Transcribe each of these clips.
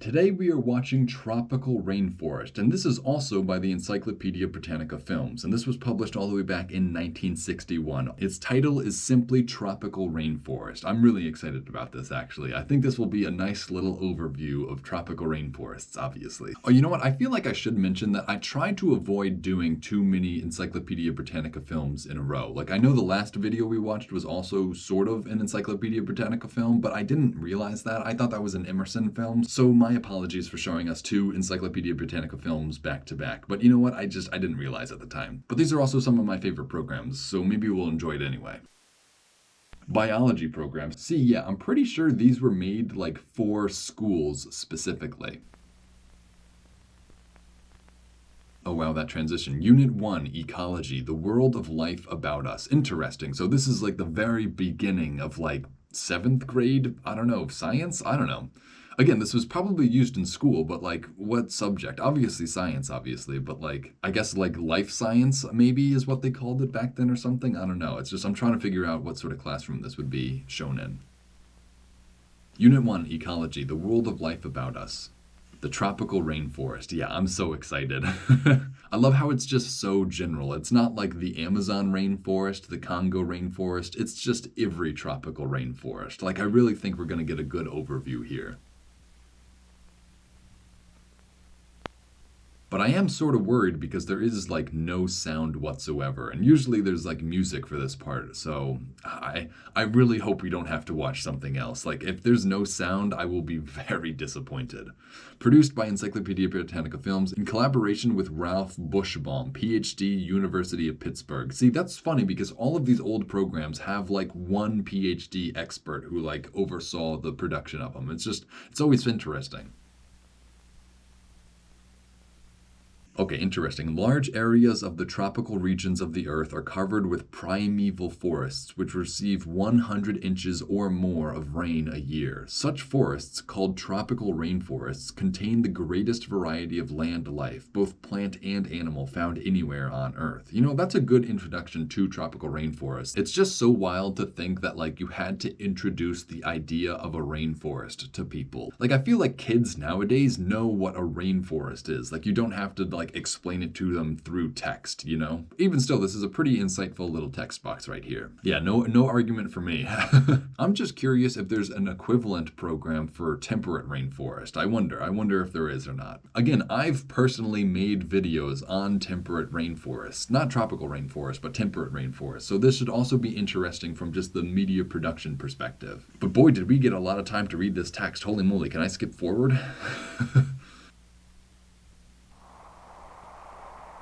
Today we are watching Tropical Rainforest, and this is also by the Encyclopedia Britannica Films, and this was published all the way back in 1961. Its title is simply Tropical Rainforest. I'm really excited about this, actually. I think this will be a nice little overview of tropical rainforests, obviously. Oh, you know what? I feel like I should mention that I try to avoid doing too many Encyclopedia Britannica films in a row. Like, I know the last video we watched was also sort of an Encyclopedia Britannica film, but I didn't realize that. I thought that was an Emerson film, so my apologies for showing us two Encyclopedia Britannica films back to back. But you know what? I didn't realize at the time. But these are also some of my favorite programs, so maybe we'll enjoy it anyway. Biology programs. See, yeah, I'm pretty sure these were made like for schools specifically. Oh wow, that transition. Unit 1, Ecology, the world of life about us. Interesting. So this is like the very beginning of like 7th grade, I don't know, science? I don't know. Again, this was probably used in school, but like what subject? Obviously science, obviously, but like I guess like life science maybe is what they called it back then or something. I don't know. It's just I'm trying to figure out what sort of classroom this would be shown in. Unit 1, Ecology, the world of life about us. The tropical rainforest. Yeah, I'm so excited. I love how it's just so general. It's not like the Amazon rainforest, the Congo rainforest. It's just every tropical rainforest. Like I really think we're going to get a good overview here. But I am sort of worried because there is like no sound whatsoever. And usually there's like music for this part. So I really hope we don't have to watch something else. Like if there's no sound, I will be very disappointed. Produced by Encyclopedia Britannica Films in collaboration with Ralph Bushbaum, PhD, University of Pittsburgh. See, that's funny because all of these old programs have like one PhD expert who like oversaw the production of them. It's always interesting. Okay, interesting. Large areas of the tropical regions of the Earth are covered with primeval forests, which receive 100 inches or more of rain a year. Such forests, called tropical rainforests, contain the greatest variety of land life, both plant and animal, found anywhere on Earth. You know, that's a good introduction to tropical rainforests. It's just so wild to think that, like, you had to introduce the idea of a rainforest to people. Like, I feel like kids nowadays know what a rainforest is. Like, you don't have to, like, explain it to them through text, you know? Even still, this is a pretty insightful little text box right here. Yeah, no argument for me. I'm just curious if there's an equivalent program for temperate rainforest. I wonder if there is or not. Again, I've personally made videos on temperate rainforests. Not tropical rainforest, but temperate rainforest. So this should also be interesting from just the media production perspective. But boy, did we get a lot of time to read this text. Holy moly, can I skip forward?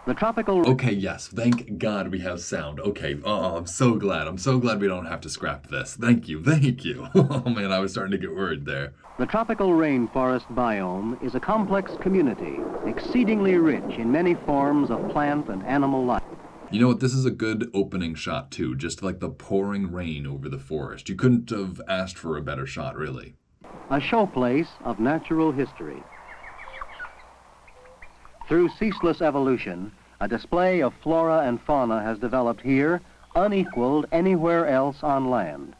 The tropical... Okay, yes, thank God we have sound. Okay, oh, I'm so glad. I'm so glad we don't have to scrap this. Thank you. Oh man, I was starting to get worried there. The tropical rainforest biome is a complex community, exceedingly rich in many forms of plant and animal life. You know what, this is a good opening shot too, just like the pouring rain over the forest. You couldn't have asked for a better shot, really. A showplace of natural history. Through ceaseless evolution, a display of flora and fauna has developed here, unequaled anywhere else on land.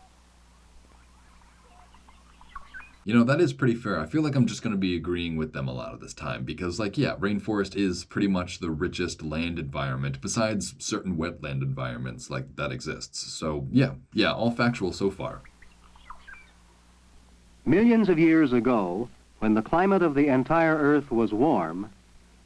You know, that is pretty fair. I feel like I'm just going to be agreeing with them a lot of this time because, like, yeah, rainforest is pretty much the richest land environment besides certain wetland environments like that exists. So, yeah, all factual so far. Millions of years ago, when the climate of the entire Earth was warm,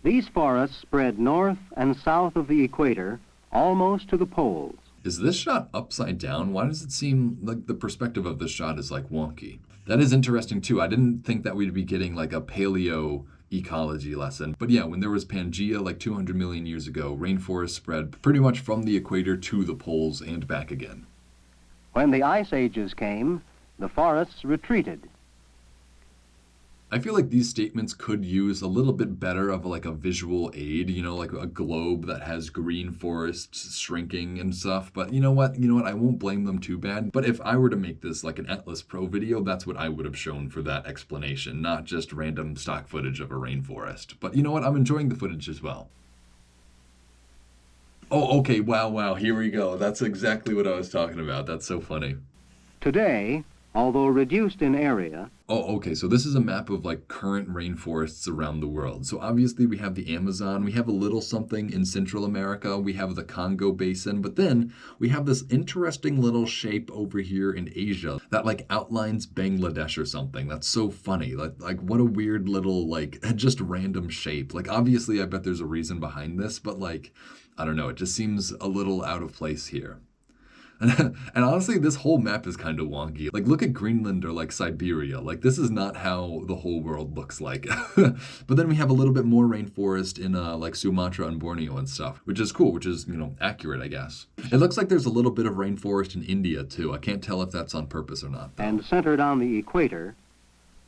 these forests spread north and south of the equator, almost to the poles. Is this shot upside down? Why does it seem like the perspective of this shot is like wonky? That is interesting too. I didn't think that we'd be getting like a paleo ecology lesson. But yeah, when there was Pangea like 200 million years ago, rainforests spread pretty much from the equator to the poles and back again. When the ice ages came, the forests retreated. I feel like these statements could use a little bit better of like a visual aid, you know, like a globe that has green forests shrinking and stuff. But you know what? I won't blame them too bad. But if I were to make this like an Atlas Pro video, that's what I would have shown for that explanation, not just random stock footage of a rainforest. But you know what? I'm enjoying the footage as well. Oh, okay. Wow. Here we go. That's exactly what I was talking about. That's so funny. Today, although reduced in area, Oh, okay. So this is a map of like current rainforests around the world. So obviously we have the Amazon, we have a little something in Central America, we have the Congo Basin, but then we have this interesting little shape over here in Asia that like outlines Bangladesh or something. That's so funny. Like what a weird little like just random shape. Like obviously I bet there's a reason behind this, but like I don't know, it just seems a little out of place here. And honestly, this whole map is kind of wonky. Like, look at Greenland or like Siberia. Like, this is not how the whole world looks like. But then we have a little bit more rainforest in like Sumatra and Borneo and stuff, which is cool, which is, accurate, I guess. It looks like there's a little bit of rainforest in India, too. I can't tell if that's on purpose or not, though. And centered on the equator,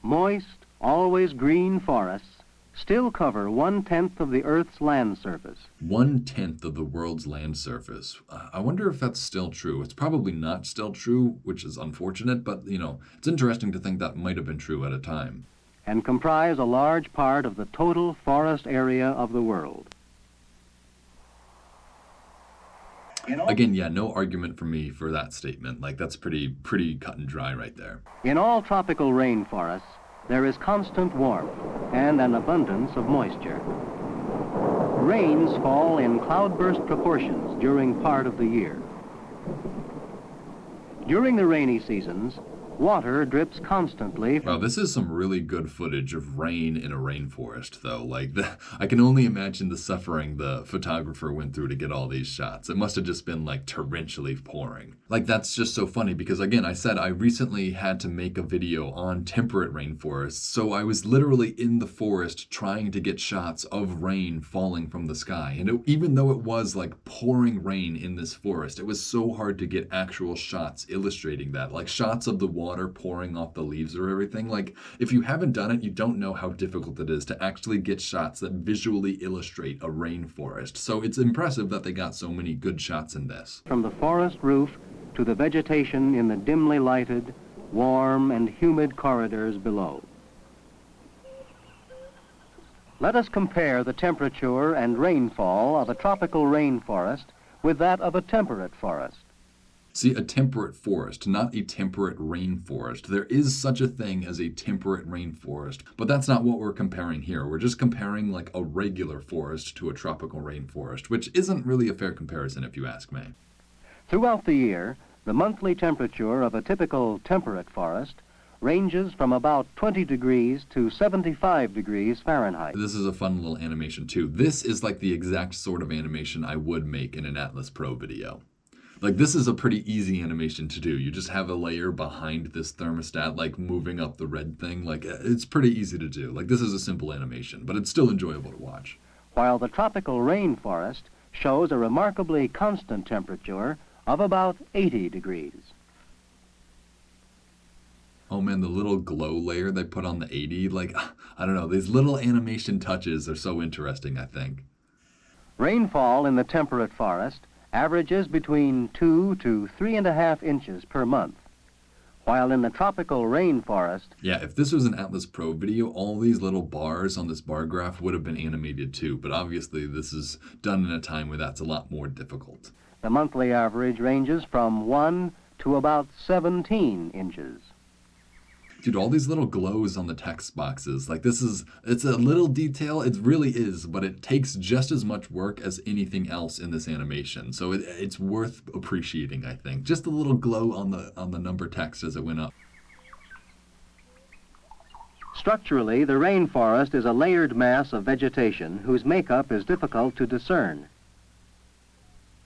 moist, always green forests still cover 1/10 of the Earth's land surface. 1/10 of the world's land surface. I wonder if that's still true. It's probably not still true, which is unfortunate, but, it's interesting to think that might have been true at a time. And comprise a large part of the total forest area of the world. Again, yeah, no argument from me for that statement. Like, that's pretty cut and dry right there. In all tropical rainforests, there is constant warmth and an abundance of moisture. Rains fall in cloudburst proportions during part of the year. During the rainy seasons, water drips constantly. Wow, this is some really good footage of rain in a rainforest, though. Like, I can only imagine the suffering the photographer went through to get all these shots. It must have just been, like, torrentially pouring. Like, that's just so funny because, again, I said I recently had to make a video on temperate rainforests, so I was literally in the forest trying to get shots of rain falling from the sky. And even though it was, like, pouring rain in this forest, it was so hard to get actual shots illustrating that. Like, shots of the water pouring off the leaves or everything. Like, if you haven't done it, you don't know how difficult it is to actually get shots that visually illustrate a rainforest. So it's impressive that they got so many good shots in this. From the forest roof to the vegetation in the dimly lighted, warm and humid corridors below. Let us compare the temperature and rainfall of a tropical rainforest with that of a temperate forest. See, a temperate forest, not a temperate rainforest. There is such a thing as a temperate rainforest, but that's not what we're comparing here. We're just comparing like a regular forest to a tropical rainforest, which isn't really a fair comparison if you ask me. Throughout the year, the monthly temperature of a typical temperate forest ranges from about 20 degrees to 75 degrees Fahrenheit. This is a fun little animation too. This is like the exact sort of animation I would make in an Atlas Pro video. Like, this is a pretty easy animation to do. You just have a layer behind this thermostat, like, moving up the red thing. Like, it's pretty easy to do. Like, this is a simple animation, but it's still enjoyable to watch. While the tropical rainforest shows a remarkably constant temperature of about 80 degrees. Oh man, the little glow layer they put on the 80, like, I don't know, these little animation touches are so interesting, I think. Rainfall in the temperate forest averages between 2 to 3.5 inches per month, while in the tropical rainforest... Yeah, if this was an Atlas Pro video, all these little bars on this bar graph would have been animated too, but obviously this is done in a time where that's a lot more difficult. The monthly average ranges from 1 to about 17 inches. Dude, all these little glows on the text boxes, like it's a little detail, it really is, but it takes just as much work as anything else in this animation. So it's worth appreciating, I think. Just a little glow on the number text as it went up. Structurally, the rainforest is a layered mass of vegetation whose makeup is difficult to discern.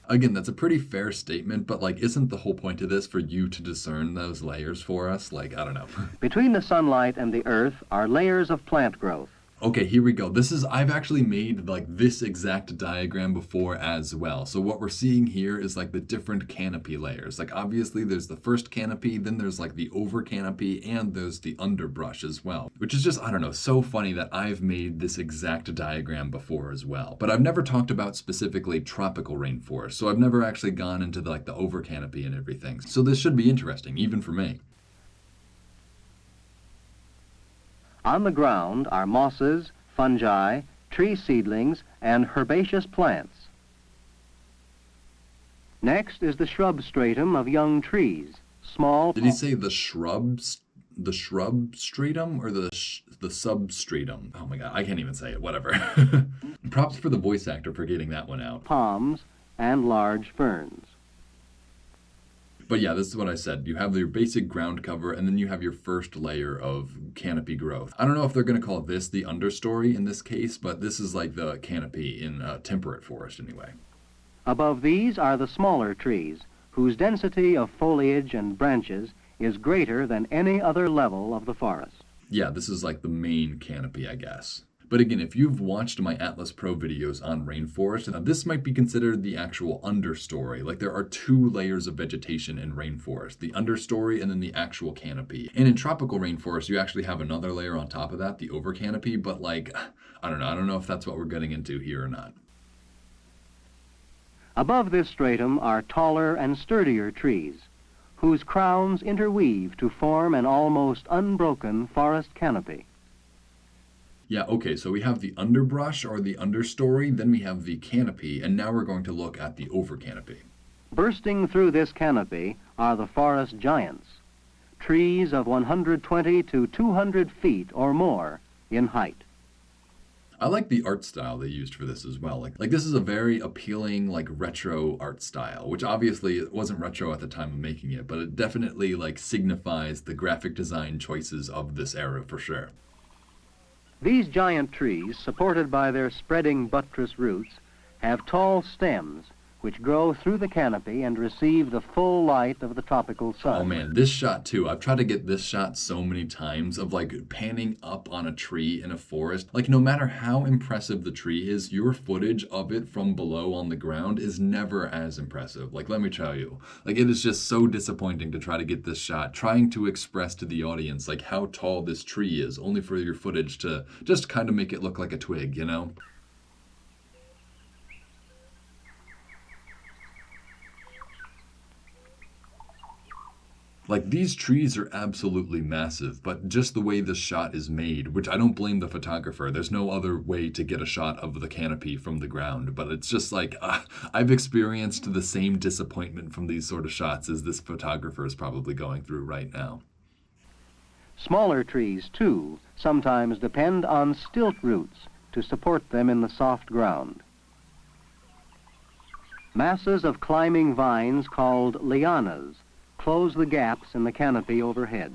Again, that's a pretty fair statement, but like, isn't the whole point of this for you to discern those layers for us? Like, I don't know. Between the sunlight and the earth are layers of plant growth. Okay, here we go. I've actually made like this exact diagram before as well. So what we're seeing here is like the different canopy layers. Like obviously there's the first canopy, then there's like the over canopy, and there's the underbrush as well. Which is just, I don't know, so funny that I've made this exact diagram before as well. But I've never talked about specifically tropical rainforest. So I've never actually gone into like the over canopy and everything. So this should be interesting, even for me. On the ground are mosses, fungi, tree seedlings, and herbaceous plants. Next is the shrub stratum of young trees, small... Did he say the shrubs? the shrub stratum or the substratum. Oh my god, I can't even say it. Whatever. Props for the voice actor for getting that one out. Palms, and large ferns. But yeah, this is what I said. You have your basic ground cover, and then you have your first layer of canopy growth. I don't know if they're going to call this the understory in this case, but this is like the canopy in a temperate forest anyway. Above these are the smaller trees, whose density of foliage and branches is greater than any other level of the forest. Yeah, this is like the main canopy, I guess. But again, if you've watched my Atlas Pro videos on rainforest, this might be considered the actual understory. Like there are two layers of vegetation in rainforest, the understory and then the actual canopy. And in tropical rainforest, you actually have another layer on top of that, the overcanopy, but like, I don't know if that's what we're getting into here or not. Above this stratum are taller and sturdier trees, whose crowns interweave to form an almost unbroken forest canopy. Yeah, okay, so we have the underbrush or the understory, then we have the canopy, and now we're going to look at the overcanopy. Bursting through this canopy are the forest giants, trees of 120 to 200 feet or more in height. I like the art style they used for this as well. Like this is a very appealing, like retro art style, which obviously it wasn't retro at the time of making it, but it definitely like signifies the graphic design choices of this era for sure. These giant trees, supported by their spreading buttress roots, have tall stems which grow through the canopy and receive the full light of the tropical sun. Oh man, this shot too. I've tried to get this shot so many times of like panning up on a tree in a forest. Like no matter how impressive the tree is, your footage of it from below on the ground is never as impressive. Like let me tell you, like it is just so disappointing to try to get this shot, trying to express to the audience like how tall this tree is, only for your footage to just kind of make it look like a twig, you know? Like these trees are absolutely massive, but just the way this shot is made, which I don't blame the photographer. There's no other way to get a shot of the canopy from the ground, but it's just like, I've experienced the same disappointment from these sort of shots as this photographer is probably going through right now. Smaller trees, too, sometimes depend on stilt roots to support them in the soft ground. Masses of climbing vines called lianas close the gaps in the canopy overhead.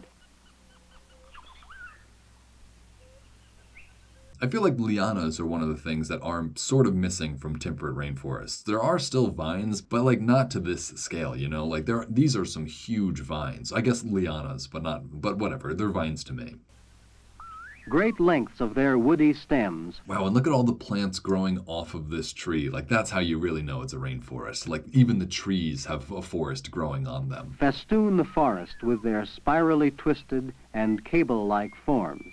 I feel like lianas are one of the things that are sort of missing from temperate rainforests. There are still vines, but like not to this scale, you know? Like these are some huge vines. I guess lianas, but whatever, they're vines to me. Great lengths of their woody stems. Wow, and look at all the plants growing off of this tree. Like that's how you really know it's a rainforest. Like even the trees have a forest growing on them. Festoon the forest with their spirally twisted and cable-like forms.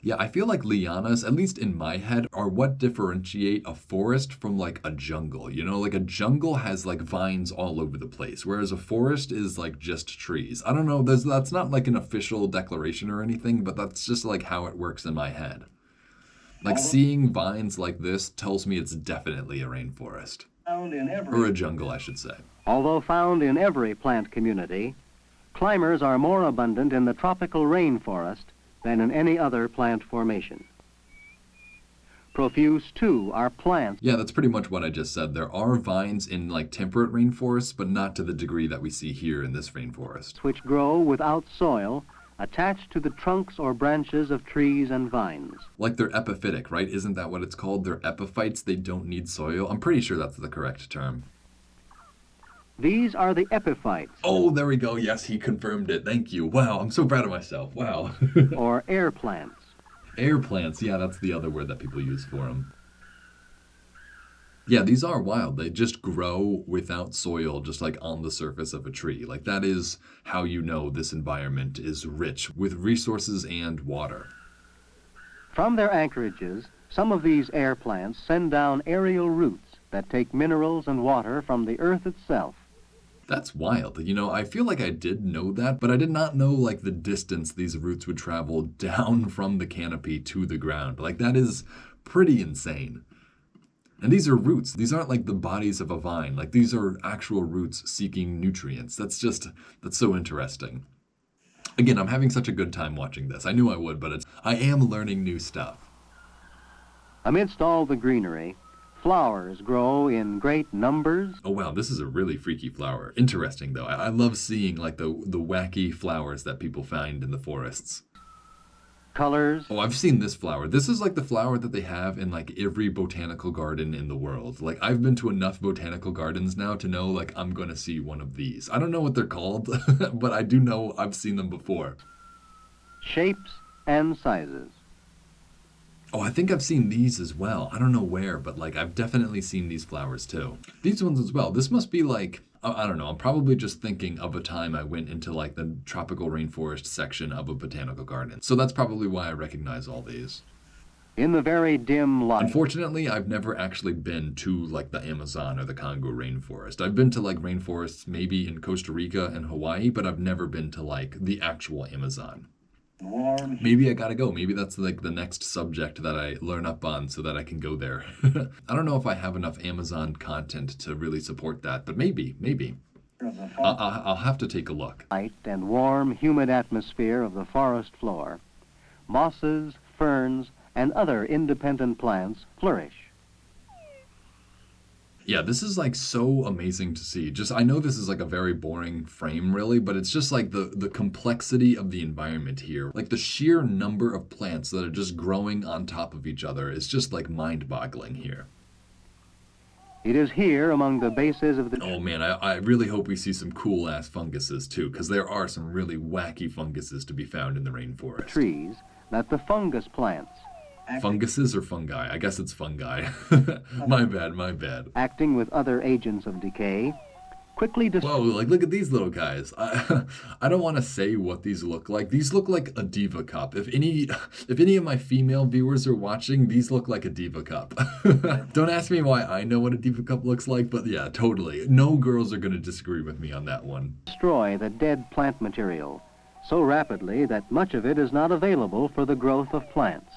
Yeah, I feel like lianas, at least in my head, are what differentiate a forest from like a jungle. You know, like a jungle has like vines all over the place, whereas a forest is like just trees. I don't know, that's not like an official declaration or anything, but that's just like how it works in my head. Like seeing vines like this tells me it's definitely a rainforest. Or a jungle, I should say. Although found in every plant community, climbers are more abundant in the tropical rainforest than in any other plant formation. Profuse, too, are plants. Yeah, that's pretty much what I just said. There are vines in like temperate rainforests, but not to the degree that we see here in this rainforest. Which grow without soil, attached to the trunks or branches of trees and vines. Like they're epiphytic, right? Isn't that what it's called? They're epiphytes. They don't need soil. I'm pretty sure that's the correct term. These are the epiphytes. Oh, there we go. Yes, he confirmed it. Thank you. Wow, I'm so proud of myself. Wow. Or air plants. Air plants. Yeah, that's the other word that people use for them. Yeah, these are wild. They just grow without soil, just like on the surface of a tree. Like that is how you know this environment is rich with resources and water. From their anchorages, some of these air plants send down aerial roots that take minerals and water from the earth itself. That's wild. You know, I feel like I did know that, but I did not know like the distance these roots would travel down from the canopy to the ground. Like that is pretty insane. And these are roots. These aren't like the bodies of a vine. Like these are actual roots seeking nutrients. That's so interesting. Again, I'm having such a good time watching this. I knew I would, but I am learning new stuff. Amidst all the greenery, flowers grow in great numbers. Oh wow, this is a really freaky flower. Interesting though. I love seeing like the wacky flowers that people find in the forests. Colors. Oh, I've seen this flower. This is like the flower that they have in like every botanical garden in the world. Like I've been to enough botanical gardens now to know like I'm going to see one of these. I don't know what they're called, but I do know I've seen them before. Shapes and sizes. Oh, I think I've seen these as well. I don't know where, but like I've definitely seen these flowers too. These ones as well. This must be like, I don't know, I'm probably just thinking of a time I went into like the tropical rainforest section of a botanical garden. So that's probably why I recognize all these. In the very dim light. Unfortunately, I've never actually been to like the Amazon or the Congo rainforest. I've been to like rainforests maybe in Costa Rica and Hawaii, but I've never been to like the actual Amazon. Maybe I gotta go. Maybe that's like the next subject that I learn up on so that I can go there. I don't know if I have enough Amazon content to really support that, but maybe. I'll have to take a look. Light and warm, humid atmosphere of the forest floor, mosses, ferns, and other independent plants flourish. Yeah, this is like so amazing to see. Just I know this is like a very boring frame really, but it's just like the complexity of the environment here. Like the sheer number of plants that are just growing on top of each other is just like mind-boggling here. It is here among the bases of the... Oh man, I really hope we see some cool ass funguses too, because there are some really wacky funguses to be found in the rainforest. Trees that the fungus plants. Funguses or fungi? I guess it's fungi. My bad. Acting with other agents of decay, quickly Whoa, like look at these little guys. I don't want to say what these look like. These look like a diva cup. If any of my female viewers are watching, these look like a diva cup. Don't ask me why I know what a diva cup looks like, but yeah, totally. No girls are going to disagree with me on that one. Destroy the dead plant material so rapidly that much of it is not available for the growth of plants.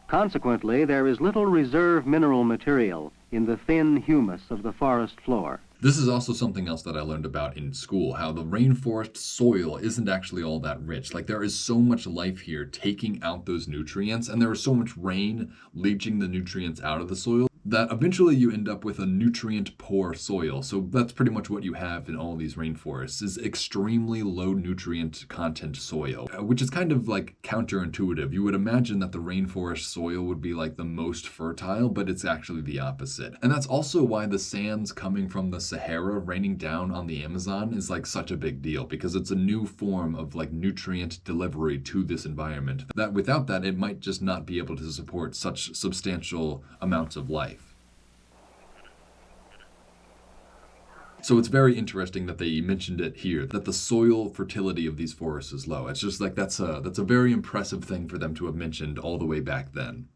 Consequently, there is little reserve mineral material in the thin humus of the forest floor. This is also something else that I learned about in school, how the rainforest soil isn't actually all that rich. Like there is so much life here taking out those nutrients, and there is so much rain leaching the nutrients out of the soil that eventually you end up with a nutrient poor soil. So that's pretty much what you have in all these rainforests is extremely low nutrient content soil, which is kind of like counterintuitive. You would imagine that the rainforest soil would be like the most fertile, but it's actually the opposite. And that's also why the sands coming from the Sahara raining down on the Amazon is like such a big deal, because it's a new form of like nutrient delivery to this environment that without that it might just not be able to support such substantial amounts of life. So it's very interesting that they mentioned it here, that the soil fertility of these forests is low. It's just like that's a very impressive thing for them to have mentioned all the way back then.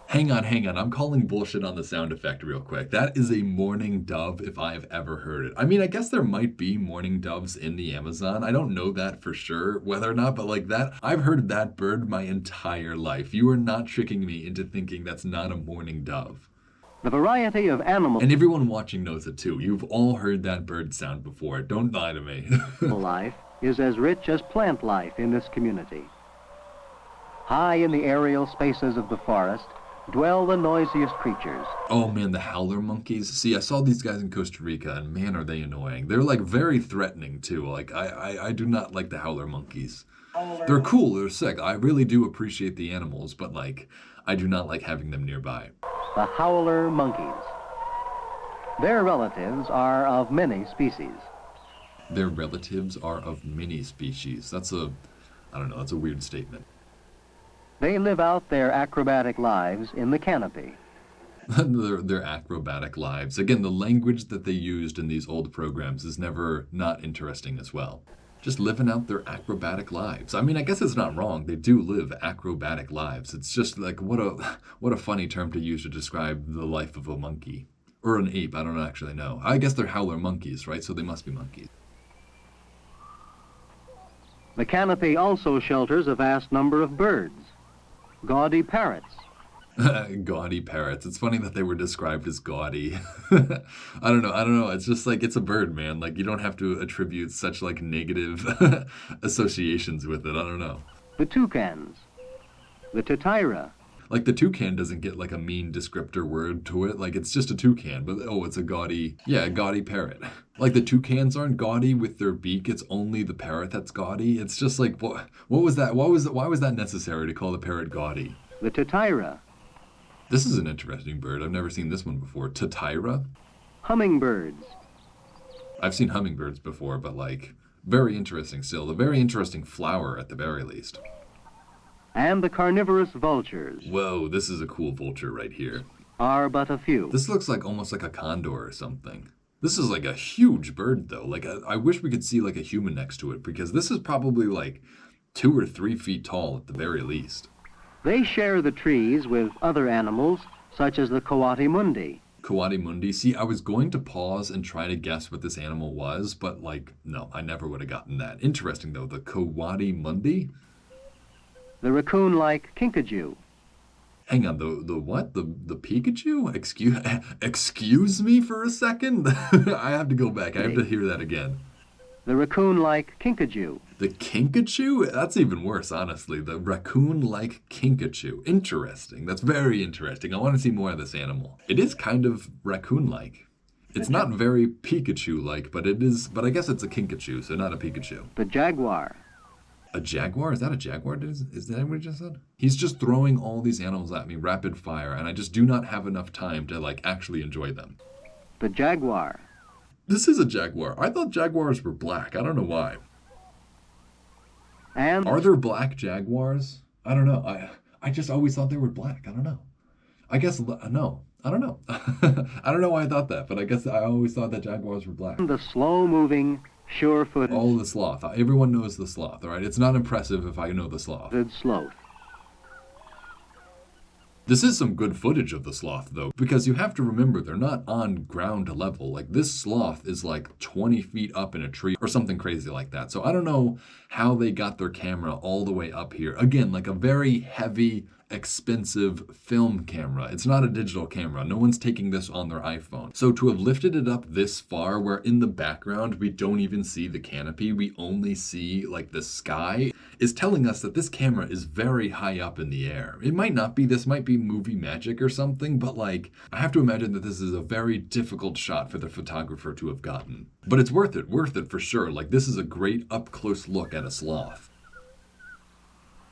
Hang on, I'm calling bullshit on the sound effect real quick. That is a mourning dove if I've ever heard it. I mean, I guess there might be mourning doves in the Amazon. I don't know that for sure, whether or not, but like that, I've heard that bird my entire life. You are not tricking me into thinking that's not a mourning dove. The variety of animals... And everyone watching knows it too. You've all heard that bird sound before. Don't lie to me. life is as rich as plant life in this community. High in the aerial spaces of the forest dwell the noisiest creatures. Oh man, the howler monkeys. See, I saw these guys in Costa Rica, and man, are they annoying. They're like very threatening too. Like, I do not like the howler monkeys. They're cool, they're sick. I really do appreciate the animals, but like, I do not like having them nearby. The howler monkeys. Their relatives are of many species. Their relatives are of many species. That's a weird statement. They live out their acrobatic lives in the canopy. their acrobatic lives. Again, the language that they used in these old programs is never not interesting as well. Just living out their acrobatic lives. I mean, I guess it's not wrong. They do live acrobatic lives. It's just like, what a funny term to use to describe the life of a monkey. Or an ape, I don't actually know. I guess they're howler monkeys, right? So they must be monkeys. The canopy also shelters a vast number of birds, gaudy parrots, Gaudy parrots. It's funny that they were described as gaudy. I don't know. It's just like it's a bird, man. Like you don't have to attribute such like negative associations with it. I don't know. The toucans, the titira, Like the toucan doesn't get like a mean descriptor word to it. Like it's just a toucan, but oh, it's a gaudy, yeah, a gaudy parrot. Like the toucans aren't gaudy with their beak. It's only the parrot that's gaudy. It's just like what was that? Why was that necessary to call the parrot gaudy? the titira, This is an interesting bird. I've never seen this one before. Titira? hummingbirds, I've seen hummingbirds before, but like very interesting still. A very interesting flower at the very least. and the carnivorous vultures Whoa, this is a cool vulture right here. are but a few. This looks like almost like a condor or something. This is like a huge bird though. Like I wish we could see like a human next to it because this is probably like 2 or 3 feet tall at the very least. They share the trees with other animals, such as the coati-mundi. Coati-mundi. See, I was going to pause and try to guess what this animal was, but like, no, I never would have gotten that. Interesting though, the coati-mundi? The raccoon-like kinkajou, Hang on, the what? The Pikachu? Excuse me for a second? I have to go back. I have to hear that again. the raccoon-like kinkajou, The Kinkajou? That's even worse, honestly. The raccoon-like Kinkajou. Interesting. That's very interesting. I want to see more of this animal. It is kind of raccoon-like. It's not very Pikachu-like, but it is. But I guess it's a Kinkajou, so not a Pikachu. the jaguar, A jaguar? Is that a jaguar? Is that what he just said? He's just throwing all these animals at me rapid fire, and I just do not have enough time to like actually enjoy them. the jaguar, This is a jaguar. I thought jaguars were black. I don't know why. and Are there black jaguars? I don't know. I just always thought they were black. I don't know. I guess no. I don't know. I don't know why I thought that, but I guess I always thought that jaguars were black. the slow-moving, sure-footed All the sloth. Everyone knows the sloth, all right? It's not impressive if I know the sloth. sloth. This is some good footage of the sloth, though, because you have to remember they're not on ground level. Like, this sloth is like 20 feet up in a tree or something crazy like that. So I don't know how they got their camera all the way up here. Again, like a very heavy, expensive film camera. It's not a digital camera. No one's taking this on their iPhone. So to have lifted it up this far, where in the background we don't even see the canopy, we only see like the sky, is telling us that this camera is very high up in the air. It might not be, this might be movie magic or something, but like, I have to imagine that this is a very difficult shot for the photographer to have gotten. But it's worth it for sure. Like, this is a great up close look at a sloth.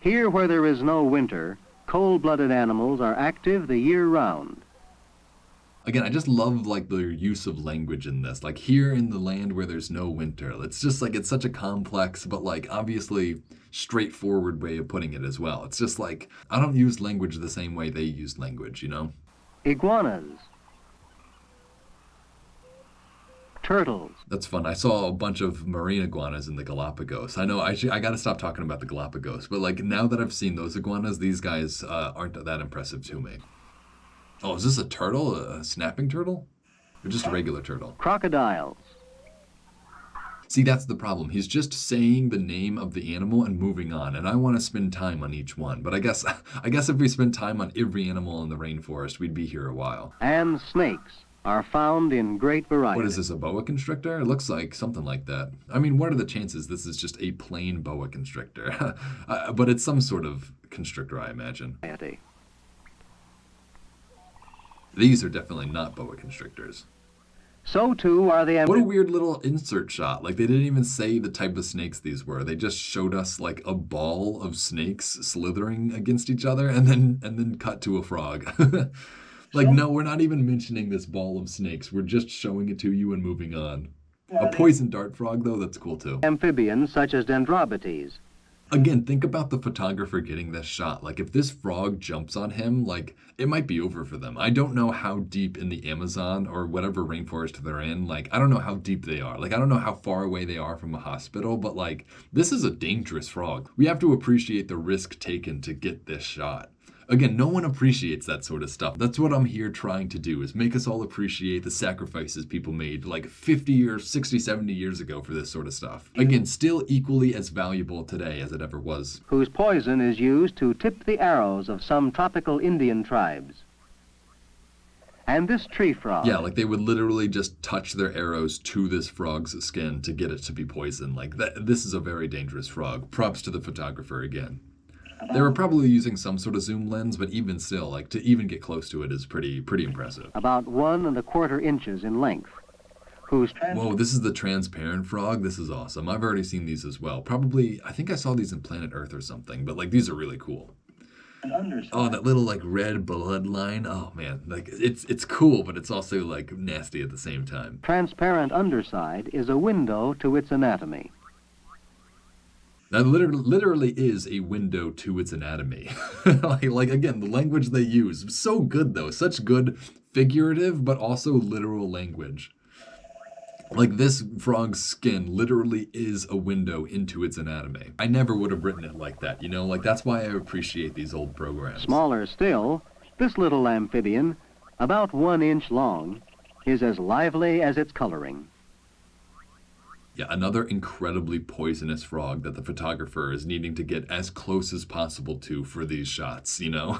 Here where there is no winter, cold-blooded animals are active the year round. Again, I just love like their use of language in this. Like, here in the land where there's no winter. It's just like, it's such a complex, but like obviously straightforward way of putting it as well. It's just like, I don't use language the same way they use language, you know? Iguanas, turtles, That's fun. I saw a bunch of marine iguanas in the Galapagos. I know I got to stop talking about the Galapagos, but like now that I've seen those iguanas, these guys aren't that impressive to me. Oh, is this a turtle? A snapping turtle? Or just a regular turtle? crocodiles, See, that's the problem. He's just saying the name of the animal and moving on, and I want to spend time on each one. But I guess if we spent time on every animal in the rainforest, we'd be here a while. and snakes are found in great variety. What is this, a boa constrictor? It looks like something like that. I mean, what are the chances this is just a plain boa constrictor? But it's some sort of constrictor, I imagine. These are definitely not boa constrictors. So too are the What a weird little insert shot. Like, they didn't even say the type of snakes these were. They just showed us like a ball of snakes slithering against each other and then cut to a frog. Like, no, we're not even mentioning this ball of snakes. We're just showing it to you and moving on. A poison dart frog, though, that's cool too. amphibians such as dendrobates. Again, think about the photographer getting this shot. Like, if this frog jumps on him, like, it might be over for them. I don't know how deep in the Amazon or whatever rainforest they're in. Like, I don't know how deep they are. Like, I don't know how far away they are from a hospital, but like, this is a dangerous frog. We have to appreciate the risk taken to get this shot. Again, no one appreciates that sort of stuff. That's what I'm here trying to do, is make us all appreciate the sacrifices people made like 50 or 60, 70 years ago for this sort of stuff. Again, still equally as valuable today as it ever was. Whose poison is used to tip the arrows of some tropical Indian tribes. And this tree frog. Yeah, like they would literally just touch their arrows to this frog's skin to get it to be poisoned. Like that, this is a very dangerous frog. Props to the photographer again. They were probably using some sort of zoom lens, but even still, like to even get close to it is pretty impressive. About 1¼ inches in length. Whoa, this is the transparent frog. This is awesome. I've already seen these as well. Probably, I think I saw these in Planet Earth or something, but like these are really cool. Oh, that little like red bloodline. Oh man, like it's cool, but it's also like nasty at the same time. Transparent underside is a window to its anatomy. That literally is a window to its anatomy. like again, the language they use, so good though. Such good figurative, but also literal language. Like this frog's skin literally is a window into its anatomy. I never would have written it like that, you know? Like that's why I appreciate these old programs. Smaller still, this little amphibian, about 1 inch long, is as lively as its coloring. Yeah, another incredibly poisonous frog that the photographer is needing to get as close as possible to for these shots, you know?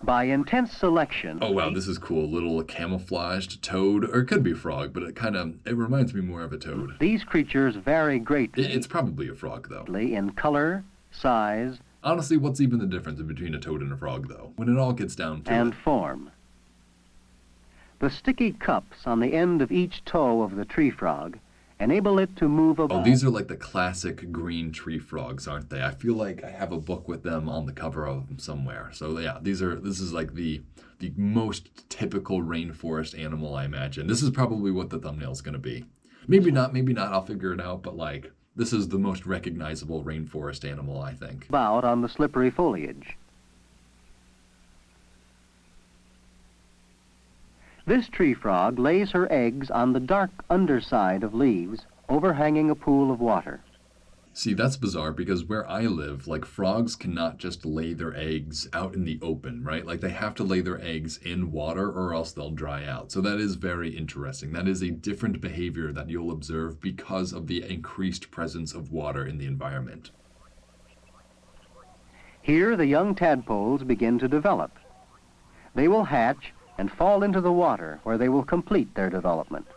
By intense selection. Oh wow, this is cool. Little camouflaged toad, or it could be a frog, but it reminds me more of a toad. These creatures vary greatly. It's probably a frog though. In color, size. Honestly, what's even the difference between a toad and a frog though? When it all gets down to and it. Form. The sticky cups on the end of each toe of the tree frog enable it to move about. Oh, these are like the classic green tree frogs, aren't they? I feel like I have a book with them on the cover of them somewhere. So yeah, this is like the most typical rainforest animal, I imagine. This is probably what the thumbnail is going to be. Maybe not, I'll figure it out, but like this is the most recognizable rainforest animal, I think. About on the slippery foliage. This tree frog lays her eggs on the dark underside of leaves overhanging a pool of water. See, that's bizarre because where I live, like frogs cannot just lay their eggs out in the open, right? Like they have to lay their eggs in water or else they'll dry out. So that is very interesting. That is a different behavior that you'll observe because of the increased presence of water in the environment. Here the young tadpoles begin to develop. They will hatch and fall into the water where they will complete their development.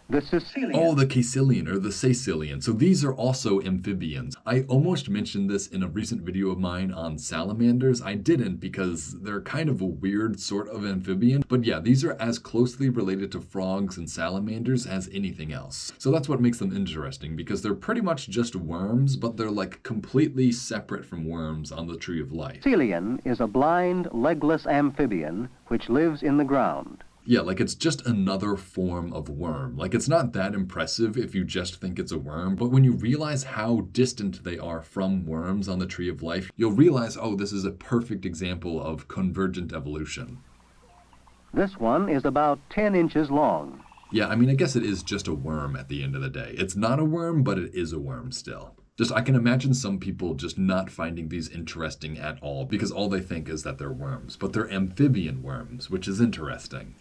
The Sicilian. Oh, the Caecilian or the Sicilian. So these are also amphibians. I almost mentioned this in a recent video of mine on salamanders. I didn't because they're kind of a weird sort of amphibian. But yeah, these are as closely related to frogs and salamanders as anything else. So that's what makes them interesting because they're pretty much just worms, but they're like completely separate from worms on the tree of life. Sicilian is a blind, legless amphibian which lives in the ground. Yeah, like it's just another form of worm. Like it's not that impressive if you just think it's a worm, but when you realize how distant they are from worms on the tree of life, you'll realize, oh, this is a perfect example of convergent evolution. This one is about 10 inches long. Yeah, I mean, I guess it is just a worm at the end of the day. It's not a worm, but it is a worm still. I can imagine some people just not finding these interesting at all because all they think is that they're worms, but they're amphibian worms, which is interesting.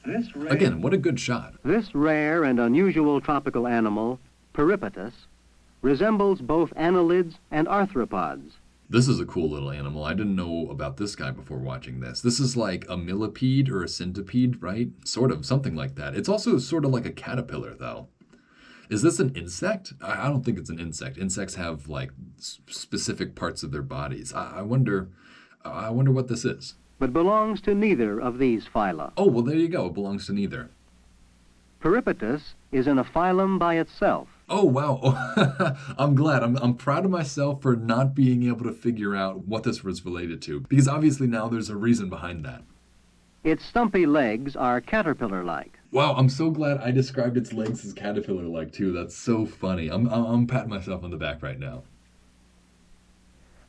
Again, what a good shot. This rare and unusual tropical animal, Peripatus, resembles both annelids and arthropods. This is a cool little animal. I didn't know about this guy before watching this. This is like a millipede or a centipede, right? Sort of, something like that. It's also sort of like a caterpillar, though. Is this an insect? I don't think it's an insect. Insects have like specific parts of their bodies. I wonder what this is. But belongs to neither of these phyla. Oh, well, there you go. It belongs to neither. Peripatus is in a phylum by itself. Oh, wow. I'm glad. I'm proud of myself for not being able to figure out what this was related to, because obviously now there's a reason behind that. Its stumpy legs are caterpillar-like. Wow, I'm so glad I described its legs as caterpillar-like too. That's so funny. I'm patting myself on the back right now.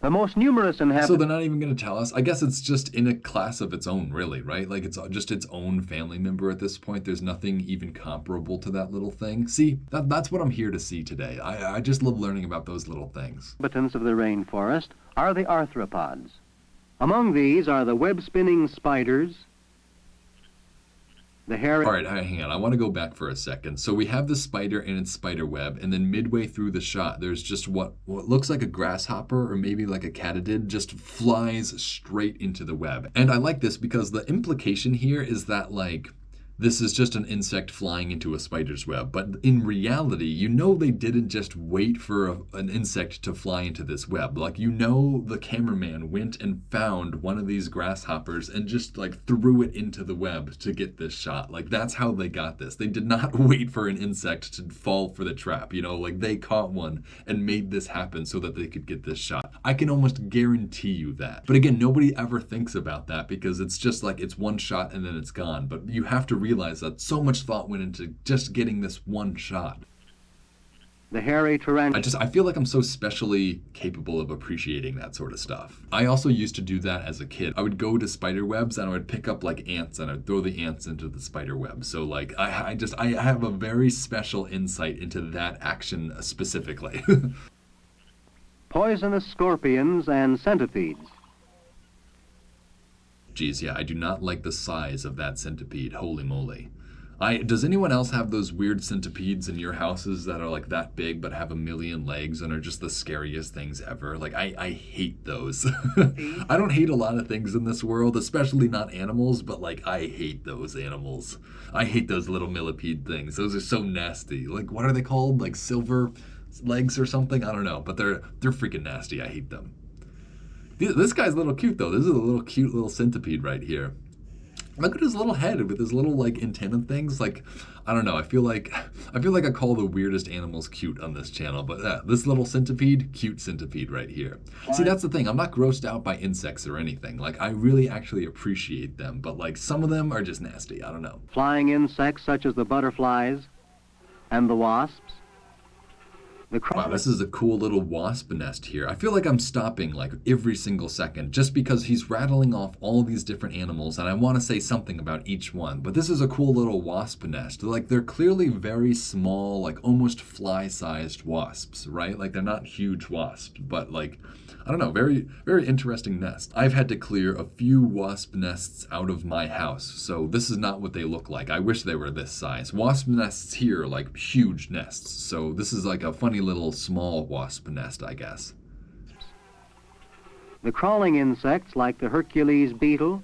The most numerous So inhabitants. they're not even going to tell us. I guess it's just in a class of its own, really, right? Like it's just its own family member at this point. There's nothing even comparable to that little thing. See, that's what I'm here to see today. I just love learning about those little things. Inhabitants of the rainforest are the arthropods. Among these are the web-spinning spiders, the hairy... All right, hang on. I want to go back for a second. So we have the spider in its spider web, and then midway through the shot, there's just what looks like a grasshopper or maybe like a katydid just flies straight into the web. And I like this because the implication here is that like this is just an insect flying into a spider's web. But in reality, you know they didn't just wait for an insect to fly into this web. Like, you know the cameraman went and found one of these grasshoppers and just like threw it into the web to get this shot. Like, that's how they got this. They did not wait for an insect to fall for the trap. You know, like they caught one and made this happen so that they could get this shot. I can almost guarantee you that. But again, nobody ever thinks about that because it's just like it's one shot and then it's gone. But you have to realize that so much thought went into just getting this one shot. The hairy tarantula. I feel like I'm so specially capable of appreciating that sort of stuff. I also used to do that as a kid. I would go to spider webs and I would pick up like ants and I'd throw the ants into the spider web. So like I have a very special insight into that action specifically. Poisonous scorpions and centipedes. Geez, yeah, I do not like the size of that centipede. Holy moly. Does anyone else have those weird centipedes in your houses that are like that big but have a million legs and are just the scariest things ever? Like, I hate those. I don't hate a lot of things in this world, especially not animals, but like, I hate those animals. I hate those little millipede things. Those are so nasty. Like, what are they called? Like silver legs or something? I don't know, but they're freaking nasty. I hate them. This guy's a little cute though. This is a little cute little centipede right here. Look at his little head with his little like antenna things. Like, I don't know. I feel like I call the weirdest animals cute on this channel, but this little centipede, cute centipede right here. See, that's the thing. I'm not grossed out by insects or anything. Like, I really actually appreciate them, but like some of them are just nasty. I don't know. Flying insects such as the butterflies and the wasps. Wow, this is a cool little wasp nest here. I feel like I'm stopping like every single second just because he's rattling off all these different animals and I want to say something about each one. But this is a cool little wasp nest. Like, they're clearly very small, like almost fly-sized wasps, right? Like, they're not huge wasps, but like, I don't know, very, very interesting nest. I've had to clear a few wasp nests out of my house, so this is not what they look like. I wish they were this size. Wasp nests here are like huge nests, so this is like a funny little small wasp nest, I guess. The crawling insects like the Hercules beetle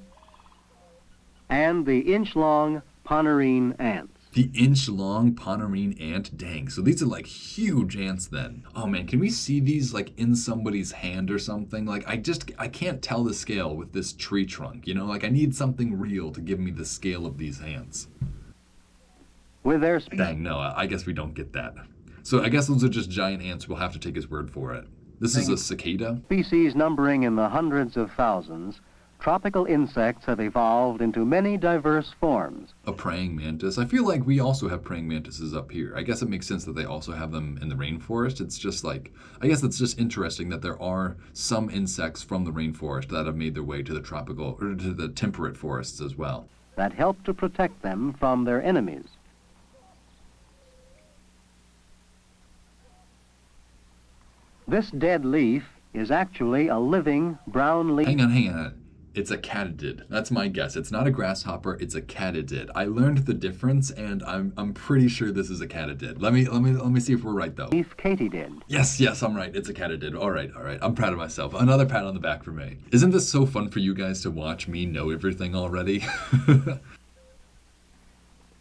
and the inch-long Ponerine ants. The inch-long Ponerine ant? Dang, so these are like huge ants then. Oh man, can we see these like in somebody's hand or something? Like, I can't tell the scale with this tree trunk, you know? Like, I need something real to give me the scale of these ants. With their Dang, no, I guess we don't get that. So I guess those are just giant ants. We'll have to take his word for it. This is a cicada. Species numbering in the hundreds of thousands, tropical insects have evolved into many diverse forms. A praying mantis. I feel like we also have praying mantises up here. I guess it makes sense that they also have them in the rainforest. It's just like, I guess it's just interesting that there are some insects from the rainforest that have made their way to the tropical, or to the temperate forests as well. That help to protect them from their enemies. This dead leaf is actually a living brown leaf. Hang on. It's a katydid. That's my guess. It's not a grasshopper, it's a katydid. I learned the difference and I'm pretty sure this is a katydid. Let me see if we're right though. Leaf katydid. Yes, I'm right. It's a katydid. All right. I'm proud of myself. Another pat on the back for me. Isn't this so fun for you guys to watch me know everything already?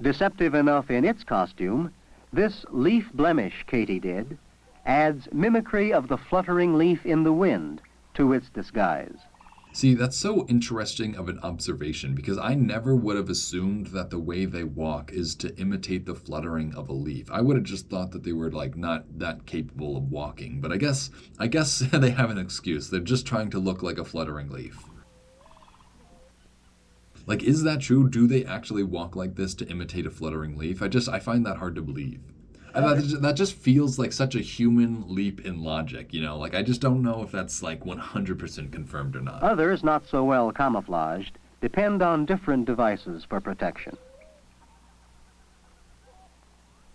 Deceptive enough in its costume, this leaf blemish katydid adds mimicry of the fluttering leaf in the wind to its disguise. See, that's so interesting of an observation because I never would have assumed that the way they walk is to imitate the fluttering of a leaf. I would have just thought that they were like not that capable of walking, but I guess they have an excuse. They're just trying to look like a fluttering leaf. Like, is that true? Do they actually walk like this to imitate a fluttering leaf? I find that hard to believe. And that just feels like such a human leap in logic, you know? Like, I just don't know if that's like 100% confirmed or not. Others, not so well camouflaged, depend on different devices for protection.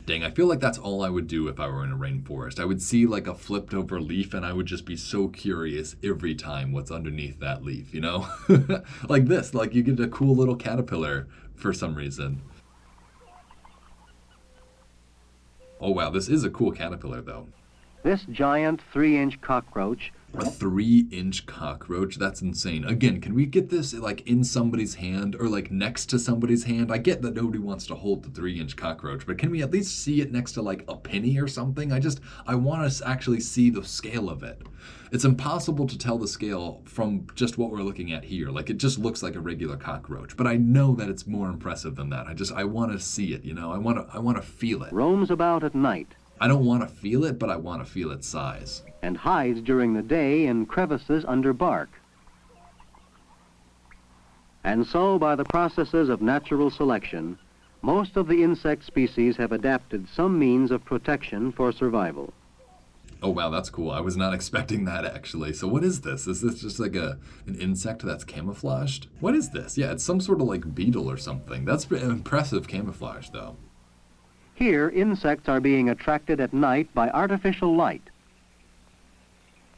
Dang, I feel like that's all I would do if I were in a rainforest. I would see like a flipped over leaf and I would just be so curious every time what's underneath that leaf, you know? Like this, like you get a cool little caterpillar for some reason. Oh wow, this is a cool caterpillar though. This giant 3-inch cockroach. A 3-inch cockroach? That's insane. Again, can we get this like in somebody's hand or like next to somebody's hand? I get that nobody wants to hold the 3-inch cockroach, but can we at least see it next to like a penny or something? I want to actually see the scale of it. It's impossible to tell the scale from just what we're looking at here. Like it just looks like a regular cockroach, but I know that it's more impressive than that. I want to see it, you know? I want to feel it. Roams about at night. I don't want to feel it, but I want to feel its size. And hides during the day in crevices under bark. And so, by the processes of natural selection, most of the insect species have adapted some means of protection for survival. Oh wow, that's cool. I was not expecting that actually. So what is this? Is this just like an insect that's camouflaged? What is this? Yeah, it's some sort of like beetle or something. That's impressive camouflage though. Here, insects are being attracted at night by artificial light.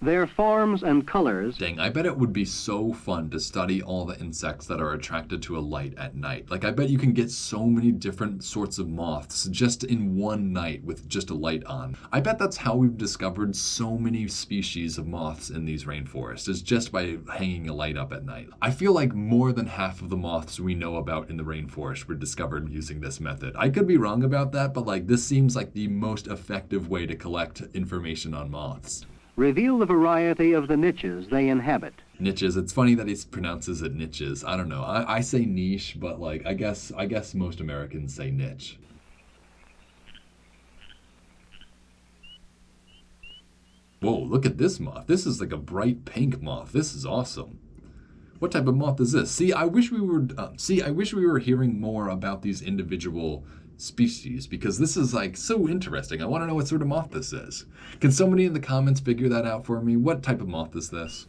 Their forms and colors... Dang, I bet it would be so fun to study all the insects that are attracted to a light at night. Like, I bet you can get so many different sorts of moths just in one night with just a light on. I bet that's how we've discovered so many species of moths in these rainforests, is just by hanging a light up at night. I feel like more than half of the moths we know about in the rainforest were discovered using this method. I could be wrong about that, but like, this seems like the most effective way to collect information on moths. Reveal the variety of the niches they inhabit. Niches. It's funny that he pronounces it niches. I don't know. I say niche, but like I guess most Americans say niche. Whoa, look at this moth. This is like a bright pink moth. This is awesome. What type of moth is this? See, I wish we were hearing more about these individual species, because this is like so interesting. I want to know what sort of moth this is. Can somebody in the comments figure that out for me? What type of moth is this?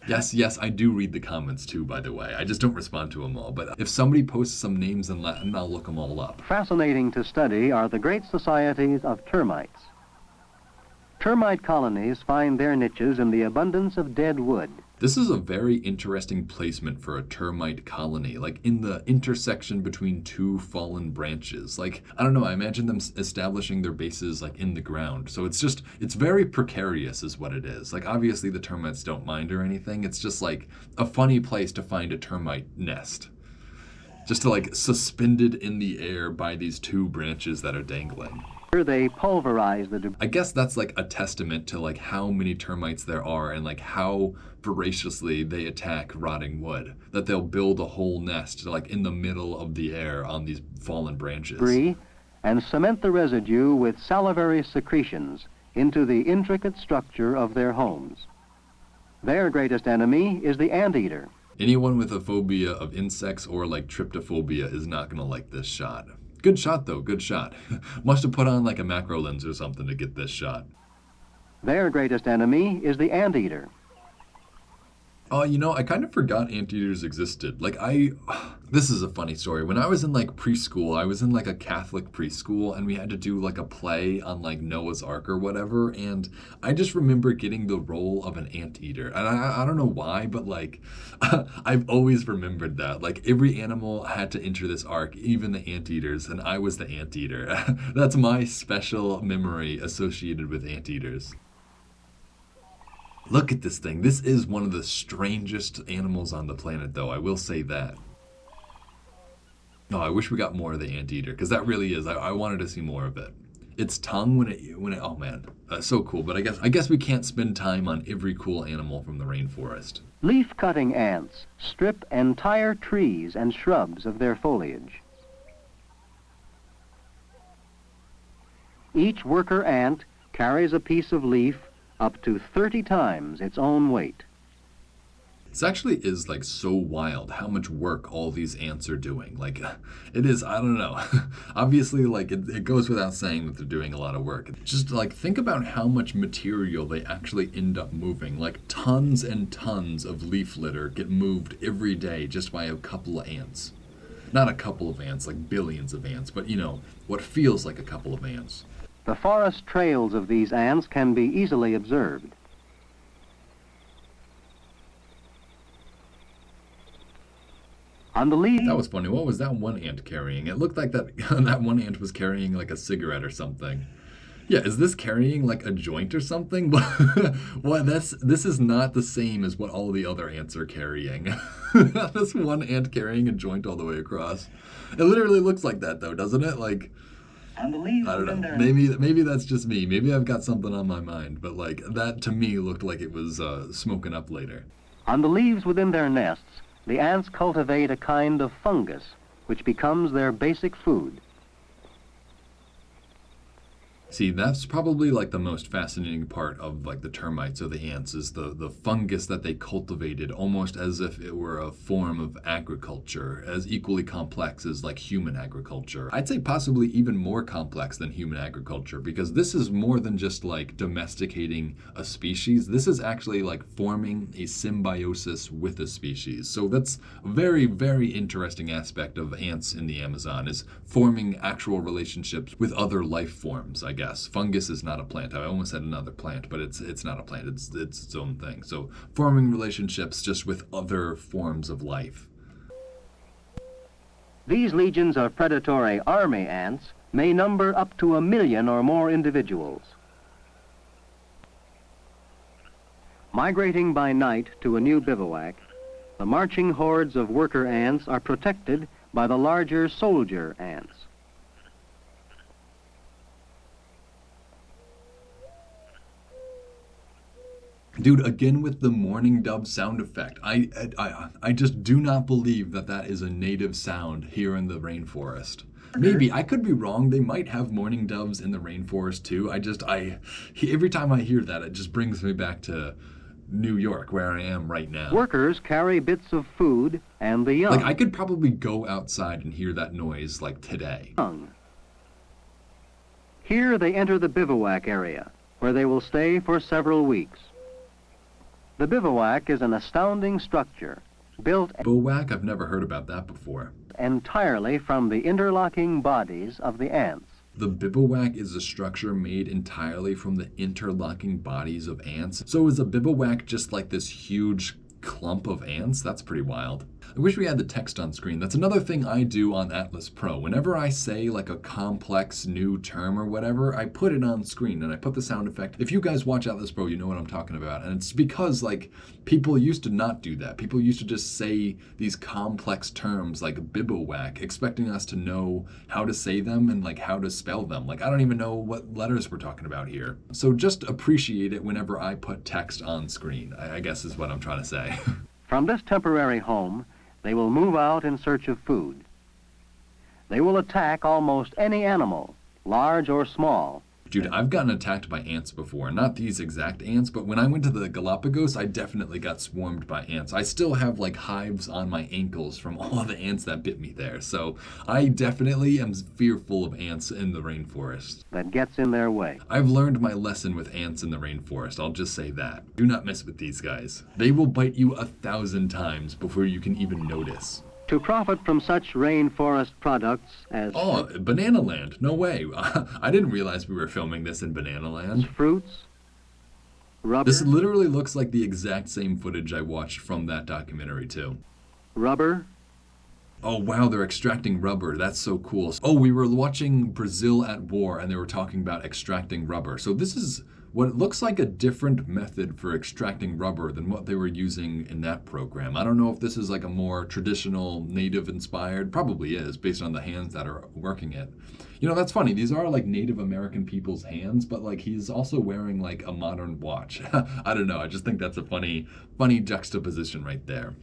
Yes, I do read the comments too, by the way. I just don't respond to them all. But if somebody posts some names in Latin, I'll look them all up. Fascinating to study are the great societies of termites. Termite colonies find their niches in the abundance of dead wood. This is a very interesting placement for a termite colony, like in the intersection between two fallen branches. Like, I don't know, I imagine them establishing their bases like in the ground. So it's very precarious is what it is. Like, obviously the termites don't mind or anything. It's just like a funny place to find a termite nest. Just to like suspended in the air by these two branches that are dangling. They pulverize the debris. I guess that's like a testament to like how many termites there are and like how voraciously they attack rotting wood. That they'll build a whole nest like in the middle of the air on these fallen branches. And cement the residue with salivary secretions into the intricate structure of their homes. Their greatest enemy is the anteater. Anyone with a phobia of insects or like tryptophobia is not gonna like this shot. Good shot, though. Good shot. Must have put on like a macro lens or something to get this shot. Their greatest enemy is the anteater. You know, I kind of forgot anteaters existed. Like, this is a funny story. When I was in like preschool, I was in like a Catholic preschool and we had to do like a play on like Noah's Ark or whatever. And I just remember getting the role of an anteater. And I don't know why, but like, I've always remembered that. Like, every animal had to enter this ark, even the anteaters, and I was the anteater. That's my special memory associated with anteaters. Look at this thing. This is one of the strangest animals on the planet, though. I will say that. Oh, I wish we got more of the anteater, because that really is. I wanted to see more of it. Its tongue when it oh man, so cool. But I guess we can't spend time on every cool animal from the rainforest. Leaf-cutting ants strip entire trees and shrubs of their foliage. Each worker ant carries a piece of leaf up to 30 times its own weight. This actually is like so wild how much work all these ants are doing. Like, it is, I don't know. Obviously, like, it goes without saying that they're doing a lot of work. Just like, think about how much material they actually end up moving. Like, tons and tons of leaf litter get moved every day just by a couple of ants. Not a couple of ants, like billions of ants, but you know, what feels like a couple of ants. The forest trails of these ants can be easily observed. On the leaves... That was funny. What was that one ant carrying? It looked like that that one ant was carrying like a cigarette or something. Yeah, is this carrying like a joint or something? What? This is not the same as what all the other ants are carrying. This one ant carrying a joint all the way across. It literally looks like that though, doesn't it? Like, On the leaves I don't know. Maybe that's just me. Maybe I've got something on my mind. But like that to me looked like it was smoking up later. On the leaves within their nests, the ants cultivate a kind of fungus, which becomes their basic food. See, that's probably like the most fascinating part of like the termites or the ants is the fungus that they cultivated almost as if it were a form of agriculture, as equally complex as like human agriculture. I'd say possibly even more complex than human agriculture because this is more than just like domesticating a species. This is actually like forming a symbiosis with a species. So that's a very, very interesting aspect of ants in the Amazon is forming actual relationships with other life forms, I guess. Fungus is not a plant. I almost said another plant, but it's not a plant. It's its own thing. So forming relationships just with other forms of life. These legions of predatory army ants may number up to 1 million or more individuals. Migrating by night to a new bivouac, the marching hordes of worker ants are protected by the larger soldier ants. Dude, again with the mourning dove sound effect. I just do not believe that that is a native sound here in the rainforest. Maybe, I could be wrong. They might have mourning doves in the rainforest too. Every time I hear that, it just brings me back to New York, where I am right now. Workers carry bits of food and the young. Like, I could probably go outside and hear that noise, like, today. Here they enter the bivouac area, where they will stay for several weeks. The bivouac is an astounding structure, built Bivouac? I've never heard about that before. entirely from the interlocking bodies of the ants. The bivouac is a structure made entirely from the interlocking bodies of ants. So is a bivouac just like this huge clump of ants? That's pretty wild. I wish we had the text on screen. That's another thing I do on Atlas Pro. Whenever I say like a complex new term or whatever, I put it on screen and I put the sound effect. If you guys watch Atlas Pro, you know what I'm talking about. And it's because like people used to not do that. People used to just say these complex terms like bivouac, expecting us to know how to say them and like how to spell them. Like I don't even know what letters we're talking about here. So just appreciate it whenever I put text on screen, I guess is what I'm trying to say. From this temporary home, they will move out in search of food. They will attack almost any animal, large or small. Dude, I've gotten attacked by ants before. Not these exact ants, but when I went to the Galapagos, I definitely got swarmed by ants. I still have like hives on my ankles from all the ants that bit me there. So I definitely am fearful of ants in the rainforest. That gets in their way. I've learned my lesson with ants in the rainforest. I'll just say that. Do not mess with these guys. They will bite you 1,000 times before you can even notice. To profit from such rainforest products as Oh, Banana Land. No way. I didn't realize we were filming this in Banana Land. fruits, rubber, This literally looks like the exact same footage I watched from that documentary too. rubber, Oh wow, they're extracting rubber. That's so cool. Oh, we were watching Brazil at War and they were talking about extracting rubber. So this is what looks like a different method for extracting rubber than what they were using in that program. I don't know if this is like a more traditional native inspired, probably is based on the hands that are working it. You know, that's funny. These are like Native American people's hands, but like he's also wearing like a modern watch. I don't know. I just think that's a funny juxtaposition right there.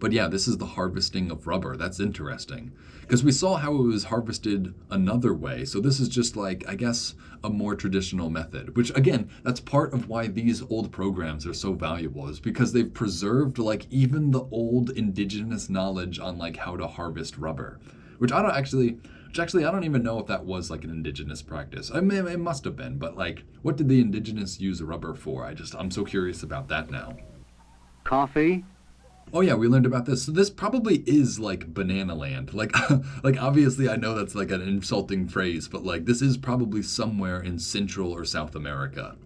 But yeah, this is the harvesting of rubber. That's interesting. Because we saw how it was harvested another way. So this is just like, I guess, a more traditional method. Which, again, that's part of why these old programs are so valuable, is because they've preserved, like, even the old indigenous knowledge on, like, how to harvest rubber. Which actually, I don't even know if that was, like, an indigenous practice. I mean, it must have been. But, like, what did the indigenous use rubber for? I'm so curious about that now. Coffee. Oh yeah, we learned about this. So this probably is like banana land. Like like obviously I know that's like an insulting phrase, but like this is probably somewhere in Central or South America.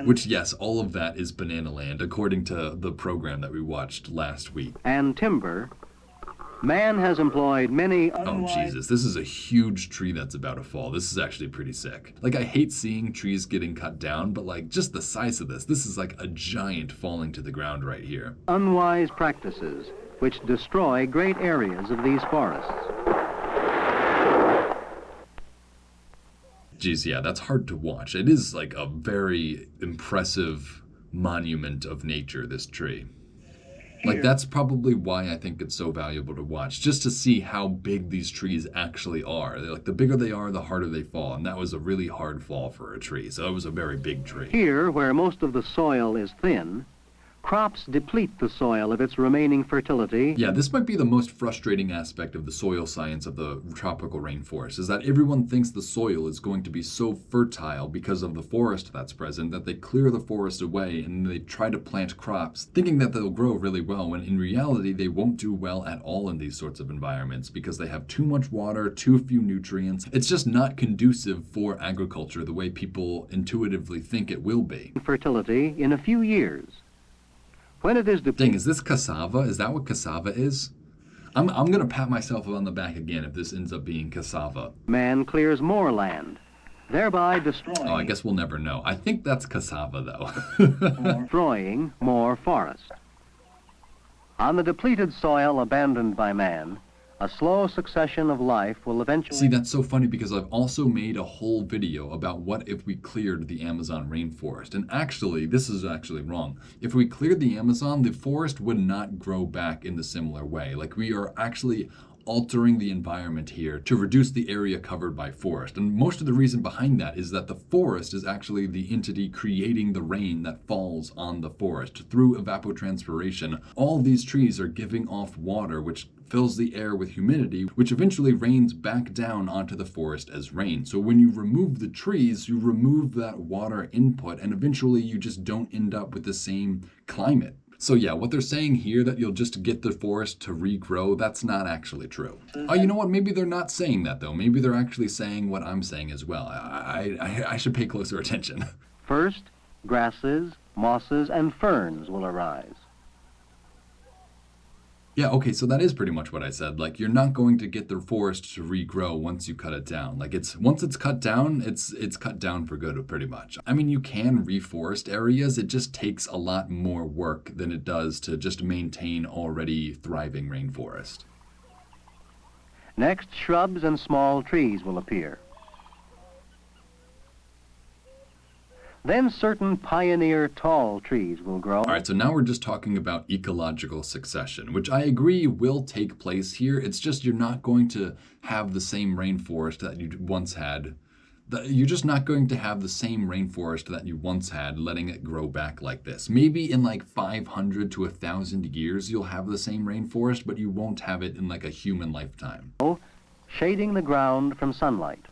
Which yes, all of that is banana land according to the program that we watched last week. And timber. Man has employed many... Oh Jesus, this is a huge tree that's about to fall. This is actually pretty sick. Like I hate seeing trees getting cut down, but like just the size of this is like a giant falling to the ground right here. Unwise practices which destroy great areas of these forests. Geez, yeah, that's hard to watch. It is like a very impressive monument of nature, this tree. Like, that's probably why I think it's so valuable to watch, just to see how big these trees actually are. Like, the bigger they are, the harder they fall, and that was a really hard fall for a tree, so it was a very big tree. Here, where most of the soil is thin, crops deplete the soil of its remaining fertility. Yeah, this might be the most frustrating aspect of the soil science of the tropical rainforest, is that everyone thinks the soil is going to be so fertile because of the forest that's present that they clear the forest away and they try to plant crops, thinking that they'll grow really well, when in reality they won't do well at all in these sorts of environments because they have too much water, too few nutrients. It's just not conducive for agriculture the way people intuitively think it will be. Fertility in a few years. When it is Dang, is this cassava? Is that what cassava is? I'm gonna pat myself on the back again if this ends up being cassava. Man clears more land, thereby destroying... Oh, I guess we'll never know. I think that's cassava, though. destroying more forest. On the depleted soil abandoned by man, a slow succession of life will eventually... See, that's so funny because I've also made a whole video about what if we cleared the Amazon rainforest. And actually, this is actually wrong. If we cleared the Amazon, the forest would not grow back in the similar way. Like, we are actually altering the environment here to reduce the area covered by forest. And most of the reason behind that is that the forest is actually the entity creating the rain that falls on the forest. Through evapotranspiration, all these trees are giving off water, which fills the air with humidity, which eventually rains back down onto the forest as rain. So when you remove the trees, you remove that water input, and eventually you just don't end up with the same climate. So yeah, what they're saying here, that you'll just get the forest to regrow, that's not actually true. Oh, you know what? Maybe they're not saying that, though. Maybe they're actually saying what I'm saying as well. I should pay closer attention. First, grasses, mosses, and ferns will arise. Yeah, okay, so that is pretty much what I said. Like, you're not going to get the forest to regrow once you cut it down. Like, once it's cut down, it's cut down for good, pretty much. I mean, you can reforest areas. It just takes a lot more work than it does to just maintain already thriving rainforest. Next, shrubs and small trees will appear. Then certain pioneer tall trees will grow. All right, so now we're just talking about ecological succession, which I agree will take place here. It's just you're not going to have the same rainforest that you once had. You're just not going to have the same rainforest that you once had, letting it grow back like this. Maybe in like 500 to 1,000 years, you'll have the same rainforest, but you won't have it in like a human lifetime. Shading the ground from sunlight.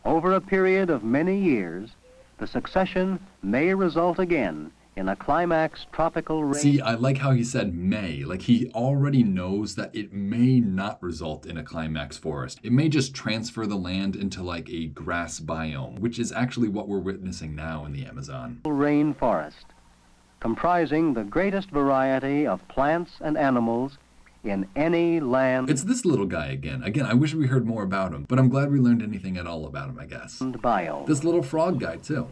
Over a period of many years, the succession may result again in a climax tropical rain. See, I like how he said may. Like, he already knows that it may not result in a climax forest. It may just transfer the land into like a grass biome, which is actually what we're witnessing now in the Amazon. Rainforest, comprising the greatest variety of plants and animals in any land. It's this little guy again. Again, I wish we heard more about him, but I'm glad we learned anything at all about him, I guess. Biome. This little frog guy, too.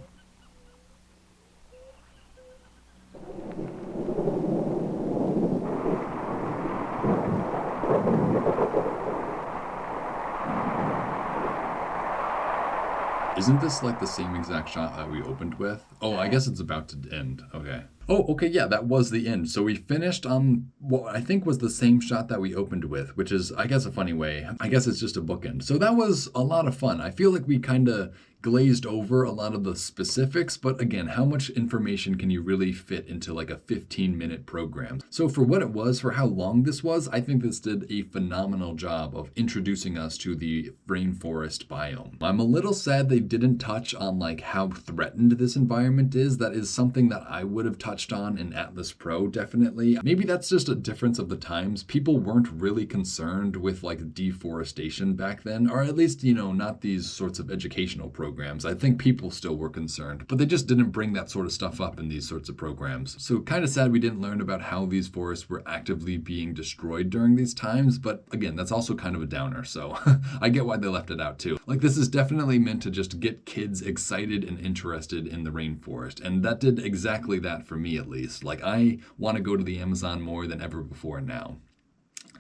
Isn't this like the same exact shot that we opened with? Oh, I guess it's about to end. Okay. Oh, okay, yeah, that was the end. So we finished on what I think was the same shot that we opened with, which is, I guess, a funny way. I guess it's just a bookend. So that was a lot of fun. I feel like we kind of glazed over a lot of the specifics, but again, how much information can you really fit into like a 15-minute program? So for what it was, for how long this was, I think this did a phenomenal job of introducing us to the rainforest biome. I'm a little sad they didn't touch on like how threatened this environment is. That is something that I would have touched on in Atlas Pro, definitely. Maybe that's just a difference of the times. People weren't really concerned with like deforestation back then, or at least, not these sorts of educational programs. I think people still were concerned, but they just didn't bring that sort of stuff up in these sorts of programs. So kind of sad we didn't learn about how these forests were actively being destroyed during these times, but again, that's also kind of a downer, so I get why they left it out too. Like, this is definitely meant to just get kids excited and interested in the rainforest, and that did exactly that for me at least. Like, I want to go to the Amazon more than ever before now.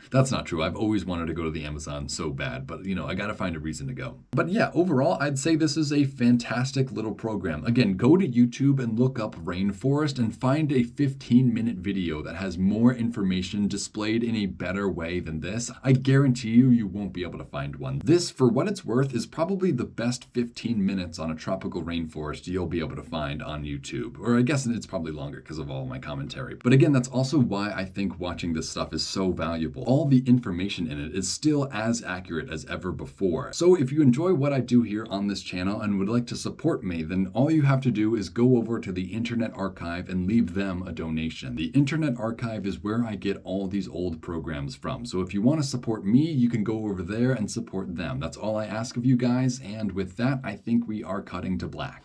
That's not true. I've always wanted to go to the Amazon so bad, but I got to find a reason to go. But yeah, overall, I'd say this is a fantastic little program. Again, go to YouTube and look up Rainforest and find a 15-minute video that has more information displayed in a better way than this. I guarantee you won't be able to find one. This, for what it's worth, is probably the best 15 minutes on a tropical rainforest you'll be able to find on YouTube. Or I guess it's probably longer because of all my commentary. But again, that's also why I think watching this stuff is so valuable. All the information in it is still as accurate as ever before. So if you enjoy what I do here on this channel and would like to support me, then all you have to do is go over to the Internet Archive and leave them a donation. The Internet Archive is where I get all these old programs from. So if you want to support me, you can go over there and support them. That's all I ask of you guys. And with that, I think we are cutting to black.